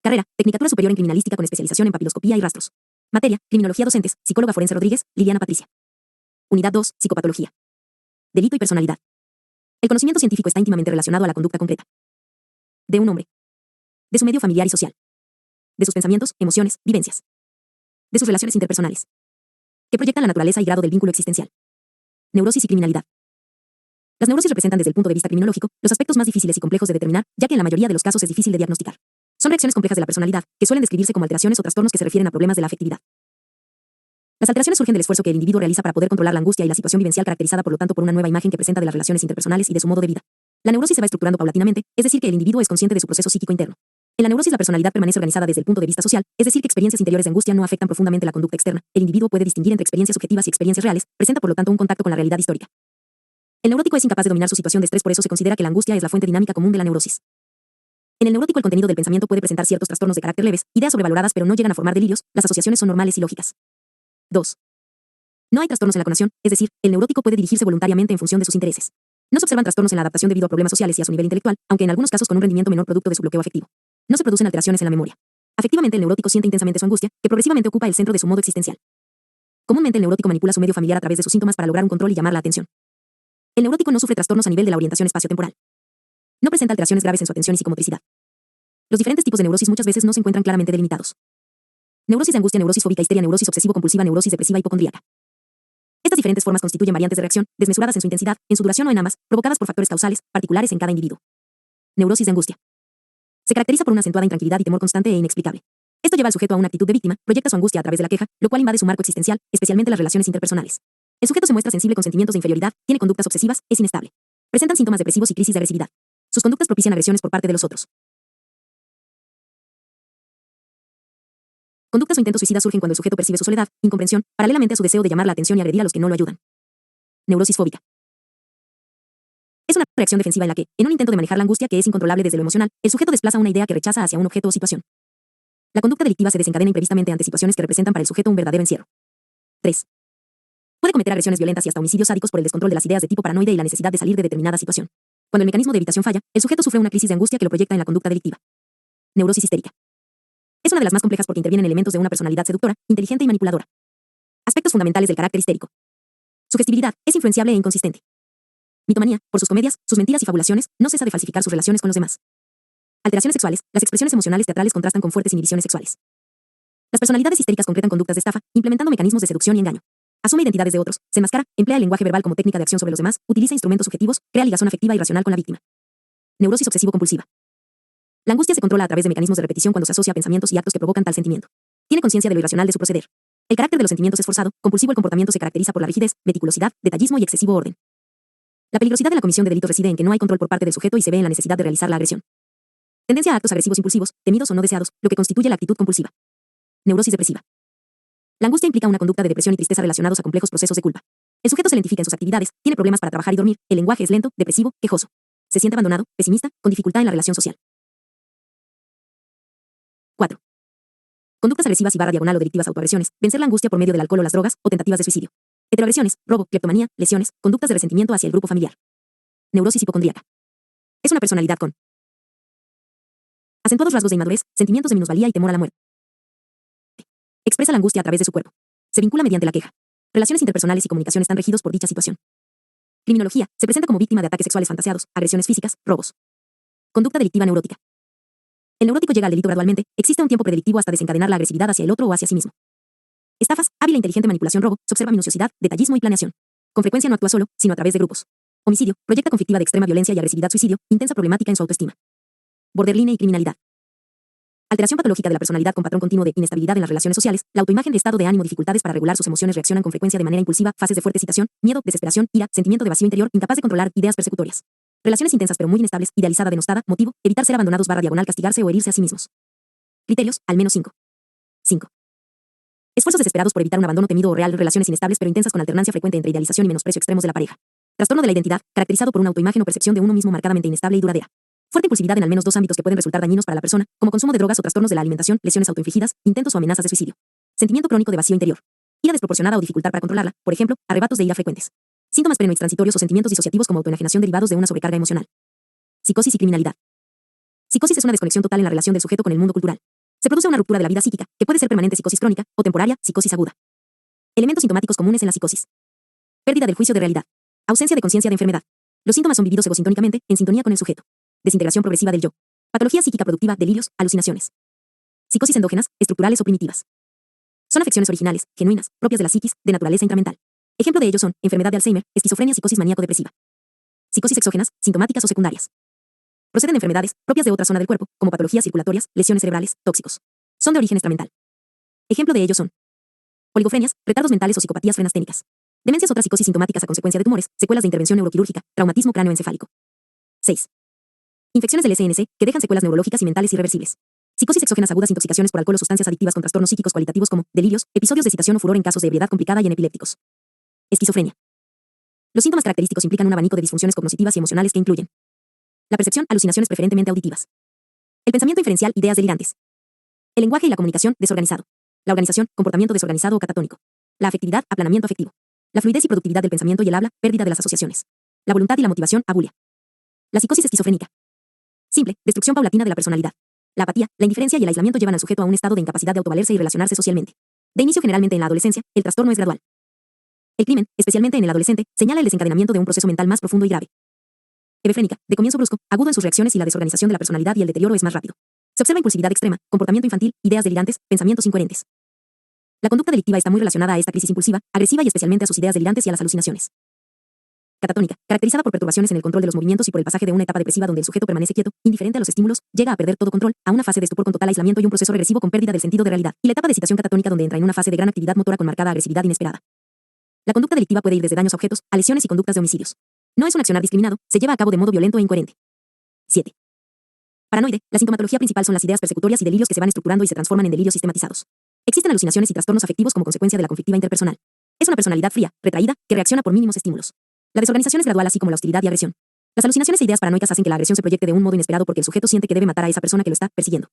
Carrera, Tecnicatura Superior en Criminalística con especialización en papiloscopía y rastros. Materia, Criminología docentes, psicóloga forense Rodríguez, Liliana Patricia. Unidad 2, Psicopatología. Delito y personalidad. El conocimiento científico está íntimamente relacionado a la conducta concreta de un hombre, de su medio familiar y social, de sus pensamientos, emociones, vivencias, de sus relaciones interpersonales, que proyectan la naturaleza y grado del vínculo existencial. Neurosis y criminalidad. Las neurosis representan desde el punto de vista criminológico los aspectos más difíciles y complejos de determinar, ya que en la mayoría de los casos es difícil de diagnosticar. Son reacciones complejas de la personalidad, que suelen describirse como alteraciones o trastornos que se refieren a problemas de la afectividad. Las alteraciones surgen del esfuerzo que el individuo realiza para poder controlar la angustia y la situación vivencial, caracterizada por lo tanto por una nueva imagen que presenta de las relaciones interpersonales y de su modo de vida. La neurosis se va estructurando paulatinamente, es decir, que el individuo es consciente de su proceso psíquico interno. En la neurosis la personalidad permanece organizada desde el punto de vista social, es decir, que experiencias interiores de angustia no afectan profundamente la conducta externa. El individuo puede distinguir entre experiencias subjetivas y experiencias reales, presenta por lo tanto un contacto con la realidad histórica. El neurótico es incapaz de dominar su situación de estrés, por eso se considera que la angustia es la fuente dinámica común de la neurosis. En el neurótico el contenido del pensamiento puede presentar ciertos trastornos de carácter leves, ideas sobrevaloradas pero no llegan a formar delirios, las asociaciones son normales y lógicas. 2. No hay trastornos en la conación, es decir, el neurótico puede dirigirse voluntariamente en función de sus intereses. No se observan trastornos en la adaptación debido a problemas sociales y a su nivel intelectual, aunque en algunos casos con un rendimiento menor producto de su bloqueo afectivo. No se producen alteraciones en la memoria. Afectivamente el neurótico siente intensamente su angustia, que progresivamente ocupa el centro de su modo existencial. Comúnmente el neurótico manipula su medio familiar a través de sus síntomas para lograr un control y llamar la atención. El neurótico no sufre trastornos a nivel de la orientación espaciotemporal. No presenta alteraciones graves en su atención y psicomotricidad. Los diferentes tipos de neurosis muchas veces no se encuentran claramente delimitados. Neurosis de angustia, neurosis fóbica, histeria, neurosis obsesivo-compulsiva, neurosis depresiva, hipocondríaca. Estas diferentes formas constituyen variantes de reacción, desmesuradas en su intensidad, en su duración o en ambas, provocadas por factores causales, particulares en cada individuo. Neurosis de angustia. Se caracteriza por una acentuada intranquilidad y temor constante e inexplicable. Esto lleva al sujeto a una actitud de víctima, proyecta su angustia a través de la queja, lo cual invade su marco existencial, especialmente las relaciones interpersonales. El sujeto se muestra sensible con sentimientos de inferioridad, tiene conductas obsesivas, es inestable. Presentan síntomas depresivos y crisis de agresividad. Sus conductas propician agresiones por parte de los otros. Conductas o intentos suicidas surgen cuando el sujeto percibe su soledad, incomprensión, paralelamente a su deseo de llamar la atención y agredir a los que no lo ayudan. Neurosis fóbica. Es una reacción defensiva en la que, en un intento de manejar la angustia que es incontrolable desde lo emocional, el sujeto desplaza una idea que rechaza hacia un objeto o situación. La conducta delictiva se desencadena imprevistamente ante situaciones que representan para el sujeto un verdadero encierro. 3. Puede cometer agresiones violentas y hasta homicidios sádicos por el descontrol de las ideas de tipo paranoide y la necesidad de salir de determinada situación. Cuando el mecanismo de evitación falla, el sujeto sufre una crisis de angustia que lo proyecta en la conducta delictiva. Neurosis histérica. Es una de las más complejas porque intervienen elementos de una personalidad seductora, inteligente y manipuladora. Aspectos fundamentales del carácter histérico. Sugestibilidad, es influenciable e inconsistente. Mitomanía, por sus comedias, sus mentiras y fabulaciones, no cesa de falsificar sus relaciones con los demás. Alteraciones sexuales, las expresiones emocionales teatrales contrastan con fuertes inhibiciones sexuales. Las personalidades histéricas concretan conductas de estafa, implementando mecanismos de seducción y engaño. Asume identidades de otros, se enmascara, emplea el lenguaje verbal como técnica de acción sobre los demás, utiliza instrumentos subjetivos, crea ligazón afectiva y racional con la víctima. Neurosis obsesivo-compulsiva. La angustia se controla a través de mecanismos de repetición cuando se asocia a pensamientos y actos que provocan tal sentimiento. Tiene conciencia de lo irracional de su proceder. El carácter de los sentimientos es forzado, compulsivo. El comportamiento se caracteriza por la rigidez, meticulosidad, detallismo y excesivo orden. La peligrosidad de la comisión de delitos reside en que no hay control por parte del sujeto y se ve en la necesidad de realizar la agresión. Tendencia a actos agresivos impulsivos, temidos o no deseados, lo que constituye la actitud compulsiva. Neurosis depresiva. La angustia implica una conducta de depresión y tristeza relacionados a complejos procesos de culpa. El sujeto se lentifica en sus actividades, tiene problemas para trabajar y dormir, el lenguaje es lento, depresivo, quejoso. Se siente abandonado, pesimista, con dificultad en la relación social. 4. Conductas agresivas y diagonal o delictivas autoagresiones, vencer la angustia por medio del alcohol o las drogas, o tentativas de suicidio. Heteroagresiones, robo, cleptomanía, lesiones, conductas de resentimiento hacia el grupo familiar. Neurosis hipocondríaca. Es una personalidad con acentuados rasgos de inmadurez, sentimientos de minusvalía y temor a la muerte. Expresa la angustia a través de su cuerpo. Se vincula mediante la queja. Relaciones interpersonales y comunicación están regidos por dicha situación. Criminología, se presenta como víctima de ataques sexuales fantaseados, agresiones físicas, robos. Conducta delictiva neurótica. El neurótico llega al delito gradualmente, existe un tiempo predelictivo hasta desencadenar la agresividad hacia el otro o hacia sí mismo. Estafas, hábil e inteligente manipulación, robo, se observa minuciosidad, detallismo y planeación. Con frecuencia no actúa solo, sino a través de grupos. Homicidio, proyecta conflictiva de extrema violencia y agresividad, suicidio, intensa problemática en su autoestima. Borderline y criminalidad. Alteración patológica de la personalidad con patrón continuo de inestabilidad en las relaciones sociales, la autoimagen de estado de ánimo, dificultades para regular sus emociones, reaccionan con frecuencia de manera impulsiva, fases de fuerte excitación, miedo, desesperación, ira, sentimiento de vacío interior, incapaz de controlar, ideas persecutorias. Relaciones intensas pero muy inestables, idealizada, denostada, motivo, evitar ser abandonados /diagonal, castigarse o herirse a sí mismos. Criterios, al menos 5. 5. Esfuerzos desesperados por evitar un abandono temido o real, relaciones inestables pero intensas con alternancia frecuente entre idealización y menosprecio extremos de la pareja. Trastorno de la identidad, caracterizado por una autoimagen o percepción de uno mismo marcadamente inestable y duradera. Fuerte impulsividad en al menos 2 ámbitos que pueden resultar dañinos para la persona, como consumo de drogas o trastornos de la alimentación, lesiones autoinfligidas, intentos o amenazas de suicidio. Sentimiento crónico de vacío interior. Ira desproporcionada o dificultad para controlarla, por ejemplo, arrebatos de ira frecuentes. Síntomas pleno-transitorios o sentimientos disociativos como autoenajenación derivados de una sobrecarga emocional. Psicosis y criminalidad. Psicosis es una desconexión total en la relación del sujeto con el mundo cultural. Se produce una ruptura de la vida psíquica, que puede ser permanente psicosis crónica, o temporaria, psicosis aguda. Elementos sintomáticos comunes en la psicosis. Pérdida del juicio de realidad. Ausencia de conciencia de enfermedad. Los síntomas son vividos egosintónicamente, en sintonía con el sujeto. Desintegración progresiva del yo. Patología psíquica productiva, delirios, alucinaciones. Psicosis endógenas, estructurales o primitivas. Son afecciones originales, genuinas, propias de la psiquis, de naturaleza intramental. Ejemplo de ello son enfermedad de Alzheimer, esquizofrenia, psicosis maníaco-depresiva. Psicosis exógenas, sintomáticas o secundarias. Proceden de enfermedades propias de otra zona del cuerpo, como patologías circulatorias, lesiones cerebrales, tóxicos. Son de origen extramental. Ejemplo de ello son oligofrenias, retardos mentales o psicopatías frenasténicas. Demencias, otras psicosis sintomáticas a consecuencia de tumores, secuelas de intervención neuroquirúrgica, traumatismo cráneoencefálico. 6. Infecciones del SNC, que dejan secuelas neurológicas y mentales irreversibles. Psicosis exógenas agudas, intoxicaciones por alcohol o sustancias adictivas con trastornos psíquicos cualitativos como delirios, episodios de excitación o furor en casos de ebriedad complicada y en epilépticos. Esquizofrenia. Los síntomas característicos implican un abanico de disfunciones cognitivas y emocionales que incluyen la percepción, alucinaciones preferentemente auditivas. El pensamiento inferencial, ideas delirantes. El lenguaje y la comunicación, desorganizado. La organización, comportamiento desorganizado o catatónico. La afectividad, aplanamiento afectivo. La fluidez y productividad del pensamiento y el habla, pérdida de las asociaciones. La voluntad y la motivación, abulia. La psicosis esquizofrénica. Simple, destrucción paulatina de la personalidad. La apatía, la indiferencia y el aislamiento llevan al sujeto a un estado de incapacidad de autovalerse y relacionarse socialmente. De inicio generalmente en la adolescencia, el trastorno es gradual. El crimen, especialmente en el adolescente, señala el desencadenamiento de un proceso mental más profundo y grave. Hebefrénica, de comienzo brusco, agudo en sus reacciones y la desorganización de la personalidad y el deterioro es más rápido. Se observa impulsividad extrema, comportamiento infantil, ideas delirantes, pensamientos incoherentes. La conducta delictiva está muy relacionada a esta crisis impulsiva, agresiva y especialmente a sus ideas delirantes y a las alucinaciones. Catatónica, caracterizada por perturbaciones en el control de los movimientos y por el pasaje de una etapa depresiva donde el sujeto permanece quieto, indiferente a los estímulos, llega a perder todo control, a una fase de estupor con total aislamiento y un proceso regresivo con pérdida del sentido de realidad, y la etapa de excitación catatónica donde entra en una fase de gran actividad motora con marcada agresividad inesperada. La conducta delictiva puede ir desde daños a objetos, a lesiones y conductas de homicidios. No es un accionar discriminado, se lleva a cabo de modo violento e incoherente. 7. Paranoide, la sintomatología principal son las ideas persecutorias y delirios que se van estructurando y se transforman en delirios sistematizados. Existen alucinaciones y trastornos afectivos como consecuencia de la conflictiva interpersonal. Es una personalidad fría, retraída, que reacciona por mínimos estímulos. La desorganización es gradual así como la hostilidad y agresión. Las alucinaciones e ideas paranoicas hacen que la agresión se proyecte de un modo inesperado porque el sujeto siente que debe matar a esa persona que lo está persiguiendo.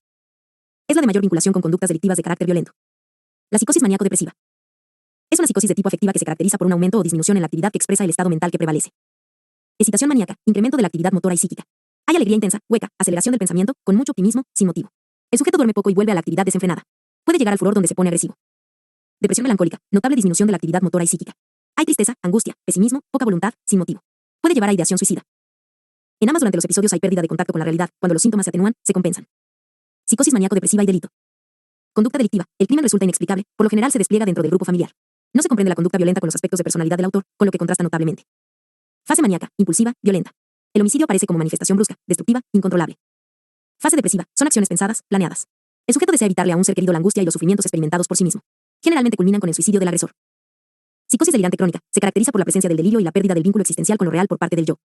Es la de mayor vinculación con conductas delictivas de carácter violento. La psicosis maníaco-depresiva. Es una psicosis de tipo afectiva que se caracteriza por un aumento o disminución en la actividad que expresa el estado mental que prevalece. Excitación maníaca, incremento de la actividad motora y psíquica. Hay alegría intensa, hueca, aceleración del pensamiento, con mucho optimismo, sin motivo. El sujeto duerme poco y vuelve a la actividad desenfrenada. Puede llegar al furor donde se pone agresivo. Depresión melancólica, notable disminución de la actividad motora y psíquica. Hay tristeza, angustia, pesimismo, poca voluntad, sin motivo. Puede llevar a ideación suicida. En ambas durante los episodios hay pérdida de contacto con la realidad, cuando los síntomas se atenúan, se compensan. Psicosis maníaco-depresiva y delito. Conducta delictiva, el crimen resulta inexplicable, por lo general se despliega dentro del grupo familiar. No se comprende la conducta violenta con los aspectos de personalidad del autor, con lo que contrasta notablemente. Fase maníaca, impulsiva, violenta. El homicidio aparece como manifestación brusca, destructiva, incontrolable. Fase depresiva, son acciones pensadas, planeadas. El sujeto desea evitarle a un ser querido la angustia y los sufrimientos experimentados por sí mismo. Generalmente culminan con el suicidio del agresor. Psicosis delirante crónica, se caracteriza por la presencia del delirio y la pérdida del vínculo existencial con lo real por parte del yo.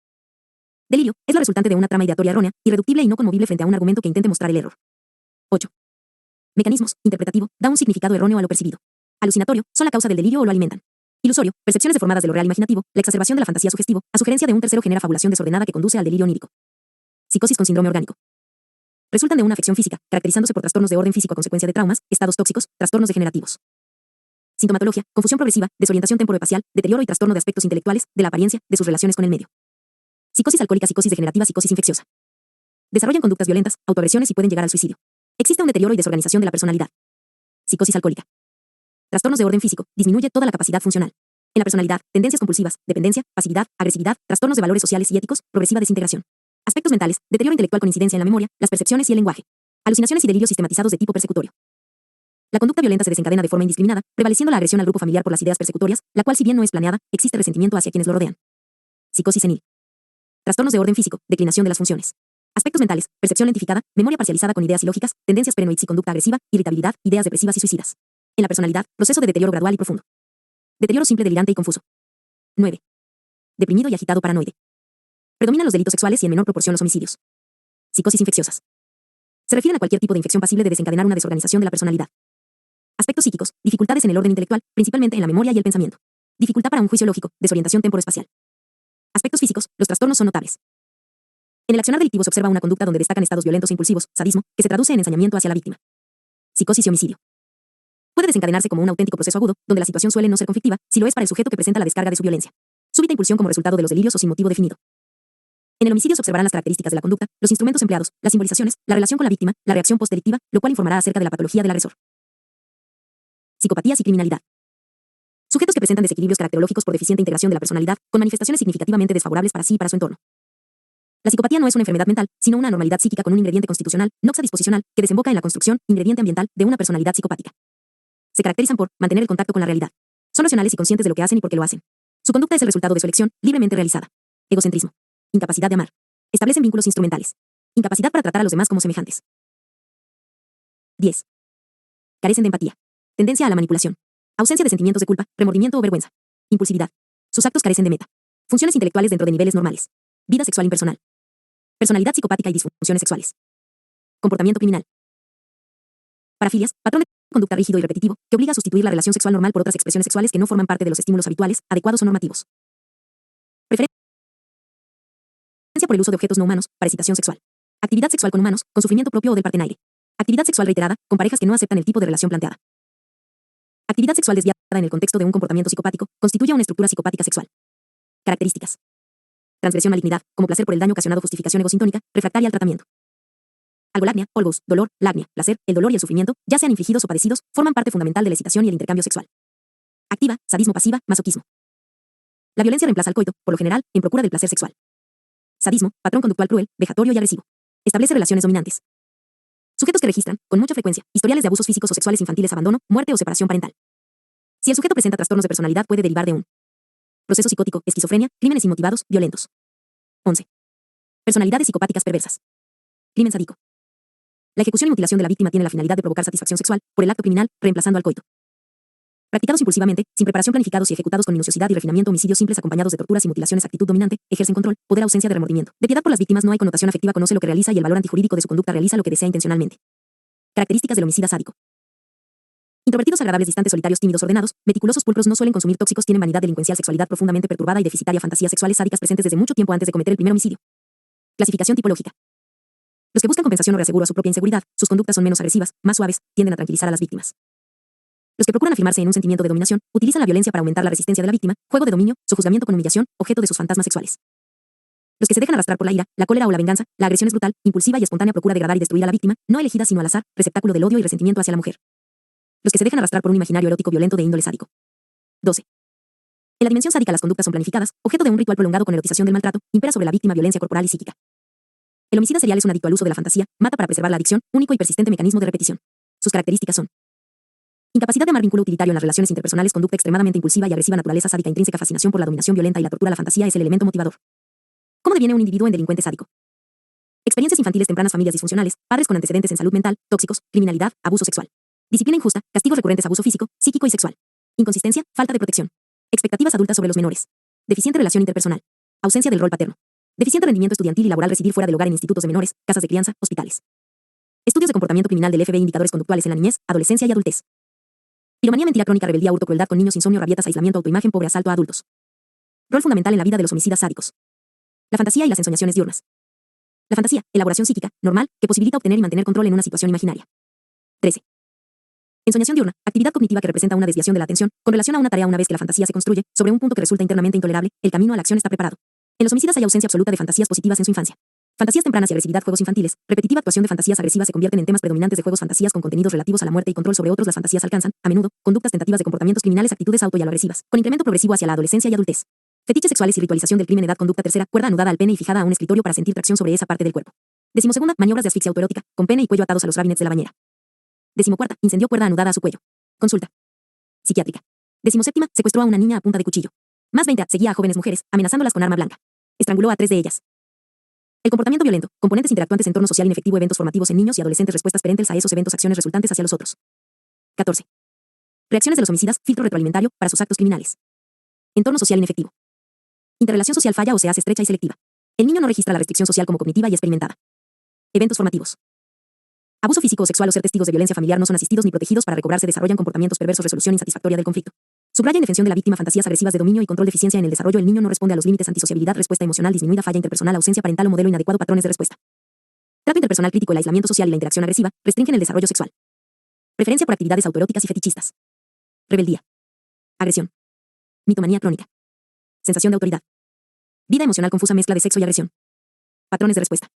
Delirio, es la resultante de una trama ideatoria errónea, irreductible y no conmovible frente a un argumento que intente mostrar el error. 8. Mecanismos, interpretativo, da un significado erróneo a lo percibido. Alucinatorio, son la causa del delirio o lo alimentan. Ilusorio, percepciones deformadas de lo real imaginativo, la exacerbación de la fantasía sugestivo, a sugerencia de un tercero genera fabulación desordenada que conduce al delirio onírico. Psicosis con síndrome orgánico. Resultan de una afección física, caracterizándose por trastornos de orden físico a consecuencia de traumas, estados tóxicos, trastornos degenerativos. Sintomatología, confusión progresiva, desorientación temporoespacial, deterioro y trastorno de aspectos intelectuales, de la apariencia, de sus relaciones con el medio. Psicosis alcohólica, psicosis degenerativa, psicosis infecciosa. Desarrollan conductas violentas, autoagresiones y pueden llegar al suicidio. Existe un deterioro y desorganización de la personalidad. Psicosis alcohólica. Trastornos de orden físico, disminuye toda la capacidad funcional. En la personalidad, tendencias compulsivas, dependencia, pasividad, agresividad, trastornos de valores sociales y éticos, progresiva desintegración. Aspectos mentales, deterioro intelectual con incidencia en la memoria, las percepciones y el lenguaje. Alucinaciones y delirios sistematizados de tipo persecutorio. La conducta violenta se desencadena de forma indiscriminada, prevaleciendo la agresión al grupo familiar por las ideas persecutorias, la cual si bien no es planeada, existe resentimiento hacia quienes lo rodean. Psicosis senil. Trastornos de orden físico, declinación de las funciones. Aspectos mentales, percepción lentificada, memoria parcializada con ideas ilógicas, tendencias paranoides y conducta agresiva, irritabilidad, ideas depresivas y suicidas. En la personalidad, proceso de deterioro gradual y profundo. Deterioro simple delirante y confuso. 9. Deprimido y agitado paranoide. Predominan los delitos sexuales y en menor proporción los homicidios. Psicosis infecciosas. Se refieren a cualquier tipo de infección pasible de desencadenar una desorganización de la personalidad. Aspectos psíquicos, dificultades en el orden intelectual, principalmente en la memoria y el pensamiento. Dificultad para un juicio lógico, desorientación temporoespacial. Aspectos físicos, los trastornos son notables. En el accionar delictivo se observa una conducta donde destacan estados violentos e impulsivos, sadismo, que se traduce en ensañamiento hacia la víctima. Psicosis y homicidio. Puede desencadenarse como un auténtico proceso agudo, donde la situación suele no ser conflictiva, si lo es para el sujeto que presenta la descarga de su violencia. Súbita impulsión como resultado de los delirios o sin motivo definido. En el homicidio se observarán las características de la conducta, los instrumentos empleados, las simbolizaciones, la relación con la víctima, la reacción postdelictiva, lo cual informará acerca de la patología del agresor. Psicopatías y criminalidad. Sujetos que presentan desequilibrios caracterológicos por deficiente integración de la personalidad, con manifestaciones significativamente desfavorables para sí y para su entorno. La psicopatía no es una enfermedad mental, sino una anormalidad psíquica con un ingrediente constitucional, noxa disposicional, que desemboca en la construcción, ingrediente ambiental, de una personalidad psicopática. Se caracterizan por mantener el contacto con la realidad. Son racionales y conscientes de lo que hacen y por qué lo hacen. Su conducta es el resultado de su elección, libremente realizada. Egocentrismo. Incapacidad de amar. Establecen vínculos instrumentales. Incapacidad para tratar a los demás como semejantes. 10. Carecen de empatía. Tendencia a la manipulación. Ausencia de sentimientos de culpa, remordimiento o vergüenza. Impulsividad. Sus actos carecen de meta. Funciones intelectuales dentro de niveles normales. Vida sexual impersonal. Personalidad psicopática y disfunciones sexuales. Comportamiento criminal. Parafilias, patrón de conducta rígido y repetitivo, que obliga a sustituir la relación sexual normal por otras expresiones sexuales que no forman parte de los estímulos habituales, adecuados o normativos. Preferencia por el uso de objetos no humanos, parasitación sexual. Actividad sexual con humanos, con sufrimiento propio o del partenaire. Actividad sexual reiterada, con parejas que no aceptan el tipo de relación planteada. Actividad sexual desviada en el contexto de un comportamiento psicopático, constituye una estructura psicopática sexual. Características. Transgresión malignidad, como placer por el daño ocasionado, justificación egosintónica, refractaria al tratamiento. Algolagnia, olgos, dolor, lagnia, placer, el dolor y el sufrimiento, ya sean infligidos o padecidos, forman parte fundamental de la excitación y el intercambio sexual. Activa, sadismo pasiva, masoquismo. La violencia reemplaza al coito, por lo general, en procura del placer sexual. Sadismo, patrón conductual cruel, vejatorio y agresivo. Establece relaciones dominantes. Sujetos que registran, con mucha frecuencia, historiales de abusos físicos o sexuales infantiles, abandono, muerte o separación parental. Si el sujeto presenta trastornos de personalidad, puede derivar de un proceso psicótico, esquizofrenia, crímenes inmotivados, violentos. 11. Personalidades psicopáticas perversas. Crimen sádico. La ejecución y mutilación de la víctima tiene la finalidad de provocar satisfacción sexual, por el acto criminal, reemplazando al coito. Practicados impulsivamente, sin preparación, planificados y ejecutados con minuciosidad y refinamiento, homicidios simples acompañados de torturas y mutilaciones, actitud dominante, ejercen control, poder, ausencia de remordimiento. De piedad por las víctimas no hay connotación afectiva, conoce lo que realiza y el valor antijurídico de su conducta, realiza lo que desea intencionalmente. Características del homicida sádico. Introvertidos, agradables, distantes, solitarios, tímidos, ordenados, meticulosos, pulcros, no suelen consumir tóxicos, tienen vanidad delincuencial, sexualidad profundamente perturbada y deficitaria, fantasías sexuales sádicas presentes desde mucho tiempo antes de cometer el primer homicidio. Clasificación tipológica. Los que buscan compensación o reaseguro a su propia inseguridad, sus conductas son menos agresivas, más suaves, tienden a tranquilizar a las víctimas. Los que procuran afirmarse en un sentimiento de dominación, utilizan la violencia para aumentar la resistencia de la víctima, juego de dominio, sojuzgamiento con humillación, objeto de sus fantasmas sexuales. Los que se dejan arrastrar por la ira, la cólera o la venganza, la agresión es brutal, impulsiva y espontánea, procura degradar y destruir a la víctima, no elegida sino al azar, receptáculo del odio y resentimiento hacia la mujer. Los que se dejan arrastrar por un imaginario erótico violento de índole sádico. 12. En la dimensión sádica las conductas son planificadas, objeto de un ritual prolongado con erotización del maltrato, impera sobre la víctima violencia corporal y psíquica. El homicida serial es un adicto al uso de la fantasía, mata para preservar la adicción, único y persistente mecanismo de repetición. Sus características son: incapacidad de amar, vínculo utilitario en las relaciones interpersonales, conducta extremadamente impulsiva y agresiva, naturaleza sádica intrínseca, fascinación por la dominación violenta y la tortura. La fantasía es el elemento motivador. ¿Cómo deviene un individuo en delincuente sádico? Experiencias infantiles tempranas, familias disfuncionales, padres con antecedentes en salud mental, tóxicos, criminalidad, abuso sexual. Disciplina injusta, castigos recurrentes, abuso físico, psíquico y sexual. Inconsistencia, falta de protección. Expectativas adultas sobre los menores. Deficiente relación interpersonal. Ausencia del rol paterno. Deficiente rendimiento estudiantil y laboral, residir fuera del hogar en institutos de menores, casas de crianza, hospitales. Estudios de comportamiento criminal del FBI, indicadores conductuales en la niñez, adolescencia y adultez. Piromanía, mentira crónica, rebeldía, hurto, crueldad con niños, insomnio, rabietas, aislamiento, autoimagen pobre, asalto a adultos. Rol fundamental en la vida de los homicidas sádicos. La fantasía y las ensoñaciones diurnas. La fantasía, elaboración psíquica, normal, que posibilita obtener y mantener control en una situación imaginaria. 13. Ensoñación diurna, actividad cognitiva que representa una desviación de la atención, con relación a una tarea una vez que la fantasía se construye, sobre un punto que resulta internamente intolerable, el camino a la acción está preparado. En los homicidas hay ausencia absoluta de fantasías positivas en su infancia. Fantasías tempranas y agresividad, juegos infantiles, repetitiva actuación de fantasías agresivas se convierten en temas predominantes de juegos, fantasías con contenidos relativos a la muerte y control sobre otros. Las fantasías alcanzan, a menudo, conductas tentativas de comportamientos criminales, actitudes auto y agresivas, con incremento progresivo hacia la adolescencia y adultez. Fetiches sexuales y ritualización del crimen. Edad, conducta tercera, cuerda anudada al pene y fijada a un escritorio para sentir tracción sobre esa parte del cuerpo. 12ª, maniobras de asfixia autoerótica, con pene y cuello atados a los rabinets de la bañera. 14ª, incendió, cuerda anudada a su cuello. Consulta psiquiátrica. 17ª, secuestró a una niña a punta de cuchillo. Más 20, seguía a jóvenes mujeres, amenazándolas con arma blanca. Estranguló a 3 de ellas. El comportamiento violento, componentes interactuantes, entorno social inefectivo, eventos formativos en niños y adolescentes, respuestas perentes a esos eventos, acciones resultantes hacia los otros. 14. Reacciones de los homicidas, filtro retroalimentario, para sus actos criminales. Entorno social inefectivo. Interrelación social falla o se hace estrecha y selectiva. El niño no registra la restricción social como cognitiva y experimentada. Eventos formativos. Abuso físico o sexual o ser testigos de violencia familiar no son asistidos ni protegidos. Para recobrarse desarrollan comportamientos perversos, resolución insatisfactoria del conflicto. Subraya: indefensión de la víctima, fantasías agresivas de dominio y control, deficiencia en el desarrollo. El niño no responde a los límites, antisociabilidad, respuesta emocional disminuida, falla interpersonal, ausencia parental o modelo inadecuado, patrones de respuesta. Trato interpersonal crítico, el aislamiento social y la interacción agresiva restringen el desarrollo sexual. Preferencia por actividades autoeróticas y fetichistas. Rebeldía. Agresión. Mitomanía crónica. Sensación de autoridad. Vida emocional confusa, mezcla de sexo y agresión. Patrones de respuesta.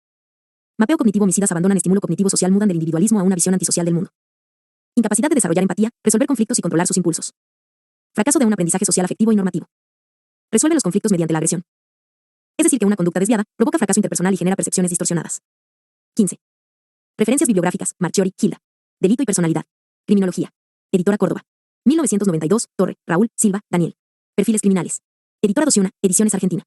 Mapeo cognitivo. Homicidas abandonan estímulo cognitivo social, mudan del individualismo a una visión antisocial del mundo. Incapacidad de desarrollar empatía, resolver conflictos y controlar sus impulsos. Fracaso de un aprendizaje social afectivo y normativo. Resuelve los conflictos mediante la agresión. Es decir, que una conducta desviada provoca fracaso interpersonal y genera percepciones distorsionadas. 15. Referencias bibliográficas. Marchiori, Gilda. Delito y personalidad. Criminología. Editora Córdoba. 1992. Torre, Raúl, Silva, Daniel. Perfiles criminales. Editora Dosiuna, Ediciones Argentina.